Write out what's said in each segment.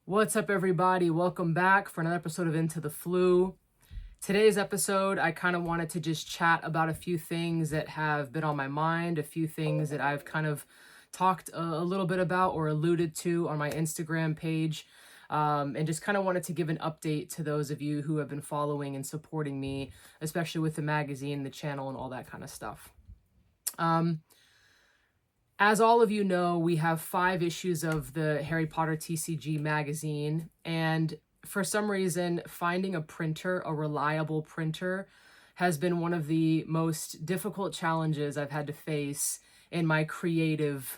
What's up, everybody? Welcome back for another episode of Into the Flu. Today's episode, I kind of wanted to just chat about a few things that have been on my mind, a few things that I've kind of talked a little bit about or alluded to on my Instagram page, and just kind of wanted to give an update to those of you who have been following and supporting me, especially with the magazine, the channel, and all that kind of stuff. As all of you know, we have 5 issues of the Harry Potter TCG magazine, and for some reason, finding a printer, a reliable printer, has been one of the most difficult challenges I've had to face in my creative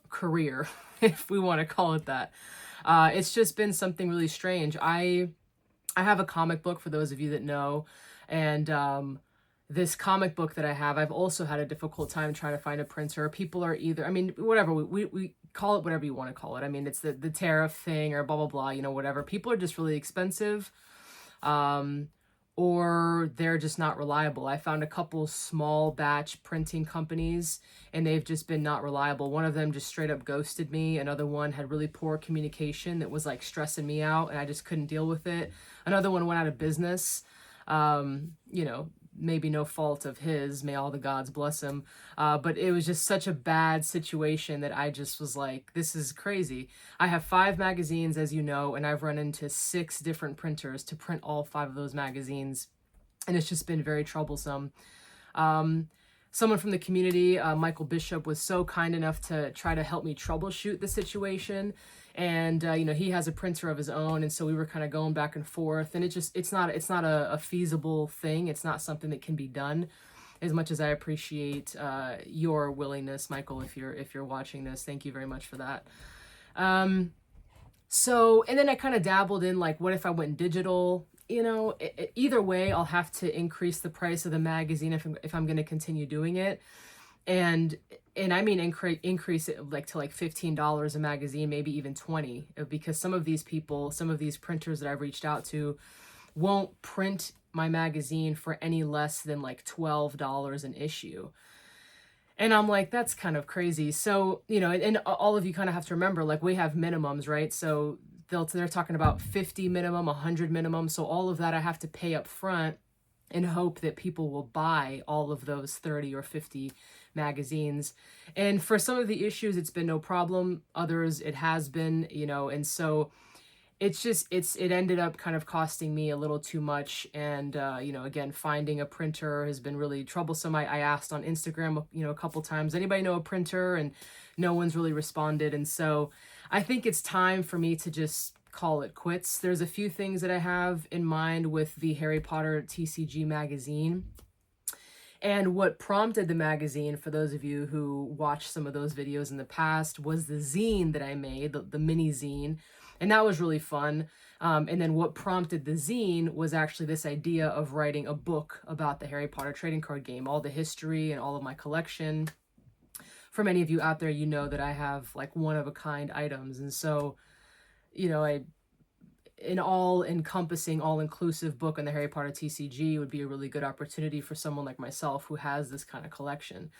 career, if we want to call it that. It's just been something really strange. I have a comic book, for those of you that know, and this comic book that I have, I've also had a difficult time trying to find a printer. People are either, I mean, whatever, we call it whatever you want to call it. I mean, it's the tariff thing or blah, blah, blah, whatever. People are just really expensive, or they're just not reliable. I found a couple small batch printing companies and they've just been not reliable. One of them just straight up ghosted me. Another one had really poor communication that was like stressing me out and I just couldn't deal with it. Another one went out of business. Maybe no fault of his, may all the gods bless him. But it was just such a bad situation that I just was like, this is crazy. I have 5 magazines, as you know, and I've run into 6 different printers to print all 5 of those magazines. And it's just been very troublesome. Someone from the community, Michael Bishop, was so kind enough to try to help me troubleshoot the situation. And, he has a printer of his own. And so we were kind of going back and forth, and it's not a feasible thing. It's not something that can be done. As much as I appreciate your willingness, Michael, if you're watching this, thank you very much for that. So, and then I kind of dabbled in like, what if I went digital? Either way, I'll have to increase the price of the magazine if I'm going to continue doing it. And I mean, increase it like to like $15 a magazine, maybe even 20, because some of these printers that I've reached out to won't print my magazine for any less than like $12 an issue. And I'm like, that's kind of crazy. So, and all of you kind of have to remember, like, we have minimums, right? So they're talking about 50 minimum, 100 minimum. So all of that I have to pay up front and hope that people will buy all of those 30 or 50 magazines. And for some of the issues, it's been no problem. Others, it has been, and so it ended up kind of costing me a little too much. And, again, finding a printer has been really troublesome. I asked on Instagram, a couple times, anybody know a printer? And no one's really responded. And so I think it's time for me to just call it quits. There's a few things that I have in mind with the Harry Potter TCG magazine. And what prompted the magazine, for those of you who watched some of those videos in the past, was the zine that I made, the mini zine. And that was really fun. And then what prompted the zine was actually this idea of writing a book about the Harry Potter trading card game, all the history and all of my collection. For many of you out there, you know that I have like one-of-a-kind items. And so, an all-encompassing, all-inclusive book on the Harry Potter TCG would be a really good opportunity for someone like myself who has this kind of collection.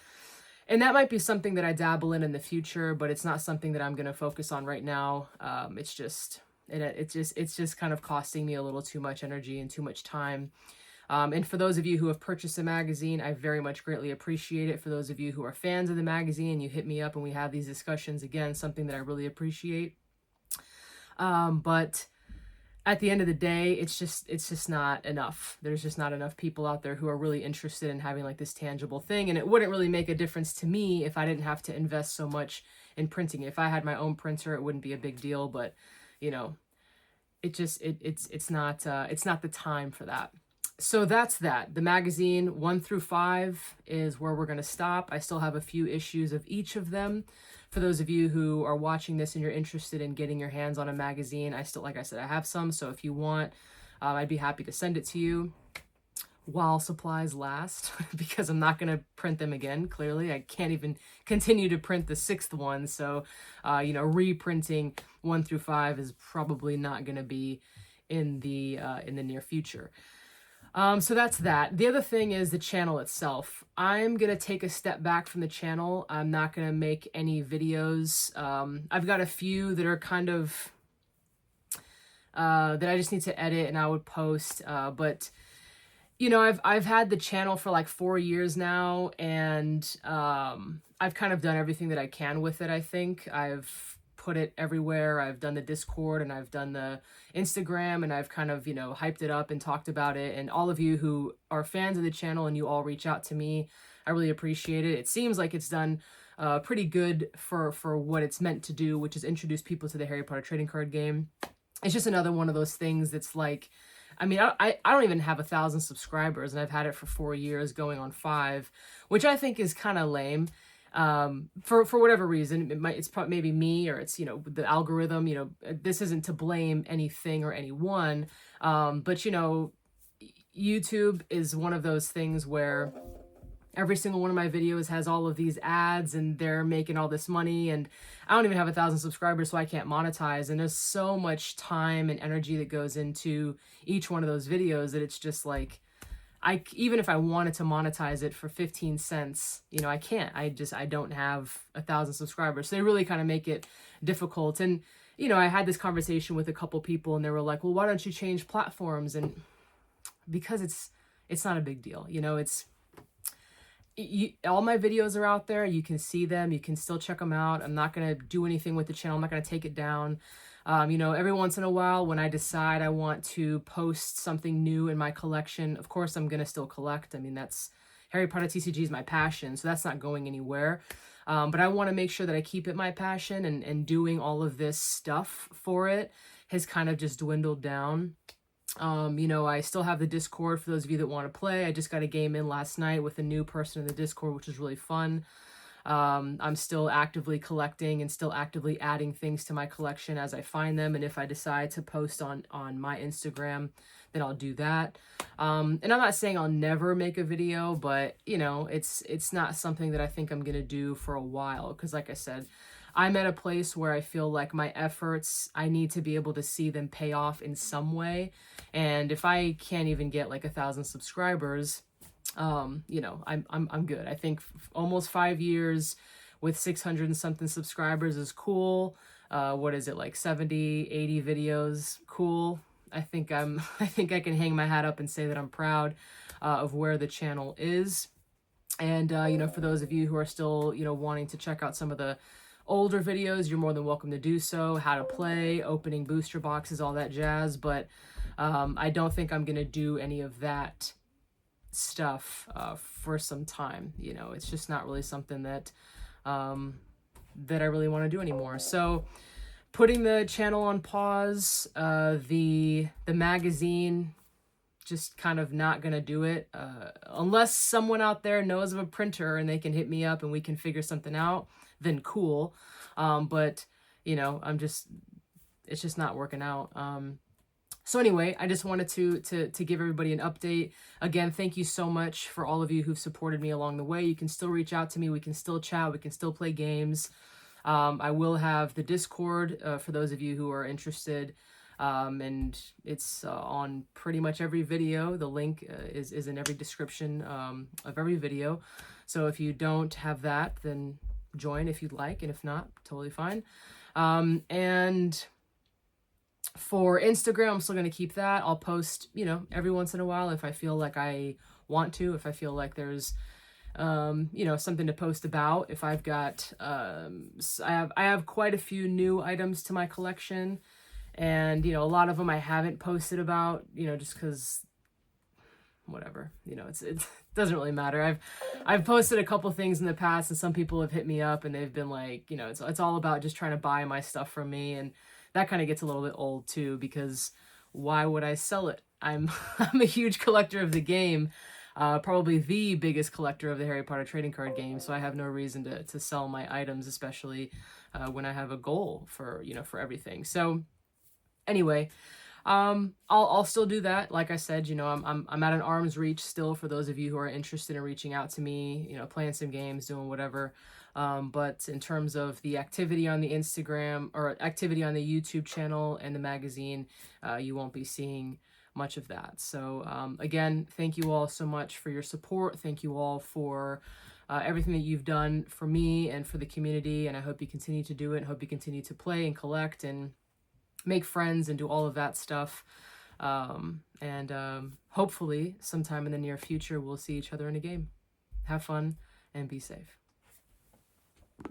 And that might be something that I dabble in the future, but it's not something that I'm going to focus on right now. It's just kind of costing me a little too much energy and too much time. And for those of you who have purchased the magazine, I very much greatly appreciate it. For those of you who are fans of the magazine, you hit me up and we have these discussions, again, something that I really appreciate. But at the end of the day, it's just not enough. There's just not enough people out there who are really interested in having like this tangible thing. And it wouldn't really make a difference to me if I didn't have to invest so much in printing it. If I had my own printer, it wouldn't be a big deal, but it's not the time for that. So that's that. The magazine 1 through 5 is where we're going to stop. I still have a few issues of each of them. For those of you who are watching this and you're interested in getting your hands on a magazine, like I said, I have some. So if you want, I'd be happy to send it to you while supplies last, because I'm not going to print them again. Clearly, I can't even continue to print the 6th one. So, reprinting 1 through 5 is probably not going to be in the near future. So that's that. The other thing is the channel itself. I'm gonna take a step back from the channel. I'm not gonna make any videos. I've got a few that are kind of that I just need to edit and I would post. But you know, I've had the channel for like 4 years now, and I've kind of done everything that I can with it. I think I've put it everywhere. I've done the Discord and I've done the Instagram, and I've kind of, you know, hyped it up and talked about it. And all of you who are fans of the channel and you all reach out to me, I really appreciate it. It seems like it's done pretty good for what it's meant to do, which is introduce people to the Harry Potter trading card game. It's just another one of those things that's like, I mean, I don't even have 1,000 subscribers, and I've had it for 4 years, going on 5, which I think is kind of lame. For whatever reason, it's probably maybe me, or it's, you know, the algorithm. You know, this isn't to blame anything or anyone, but you know, YouTube is one of those things where every single one of my videos has all of these ads and they're making all this money, and I don't even have 1,000 subscribers, so I can't monetize. And there's so much time and energy that goes into each one of those videos that it's just like, even if I wanted to monetize it for 15 cents, you know, I can't. I don't have 1,000 subscribers. So they really kind of make it difficult. And, you know, I had this conversation with a couple people and they were like, well, why don't you change platforms? And because it's not a big deal. You know, all my videos are out there. You can see them. You can still check them out. I'm not going to do anything with the channel. I'm not going to take it down. You know, every once in a while when I decide I want to post something new in my collection, of course, I'm going to still collect. I mean, that's Harry Potter TCG is my passion, so that's not going anywhere. But I want to make sure that I keep it my passion, and doing all of this stuff for it has kind of just dwindled down. You know, I still have the Discord for those of you that want to play. I just got a game in last night with a new person in the Discord, which is really fun. I'm still actively collecting and still actively adding things to my collection as I find them. And if I decide to post on my Instagram, then I'll do that. And I'm not saying I'll never make a video, but you know, it's not something that I think I'm going to do for a while. Cause like I said, I'm at a place where I feel like my efforts, I need to be able to see them pay off in some way. And if I can't even get like 1,000 subscribers, you know, I'm good. I think almost 5 years with 600 and something subscribers is cool. What is it, like 70, 80 videos? Cool. I think I think I can hang my hat up and say that I'm proud of where the channel is. And, you know, for those of you who are still, you know, wanting to check out some of the older videos, you're more than welcome to do so. How to play, opening booster boxes, all that jazz. But I don't think I'm going to do any of that stuff for some time. You know, it's just not really something that that I really want to do anymore. So putting the channel on pause, the magazine, just kind of not gonna do it unless someone out there knows of a printer and they can hit me up and we can figure something out, then cool. But you know, it's just not working out. So anyway, I just wanted to give everybody an update. Again, thank you so much for all of you who've supported me along the way. You can still reach out to me. We can still chat. We can still play games. I will have the Discord for those of you who are interested. And it's on pretty much every video. The link is in every description of every video. So if you don't have that, then join if you'd like. And if not, totally fine. And for Instagram, I'm still going to keep that. I'll post, you know, every once in a while if I feel like I want to, if I feel like there's, you know, something to post about. If I've got, I have quite a few new items to my collection, and, you know, a lot of them I haven't posted about, you know, just because whatever, you know, it doesn't really matter. I've posted a couple things in the past, and some people have hit me up and they've been like, you know, it's all about just trying to buy my stuff from me. And that kind of gets a little bit old too, because why would I sell it? I'm a huge collector of the game, probably the biggest collector of the Harry Potter trading card game. So I have no reason to sell my items, especially when I have a goal for, you know, for everything. So anyway, I'll still do that. Like I said, you know, I'm at an arm's reach still for those of you who are interested in reaching out to me, you know, playing some games, doing whatever. But in terms of the activity on the Instagram or activity on the YouTube channel and the magazine, you won't be seeing much of that. So again, thank you all so much for your support. Thank you all for everything that you've done for me and for the community, and I hope you continue to do it. I hope you continue to play and collect and make friends and do all of that stuff. Hopefully sometime in the near future we'll see each other in a game. Have fun and be safe.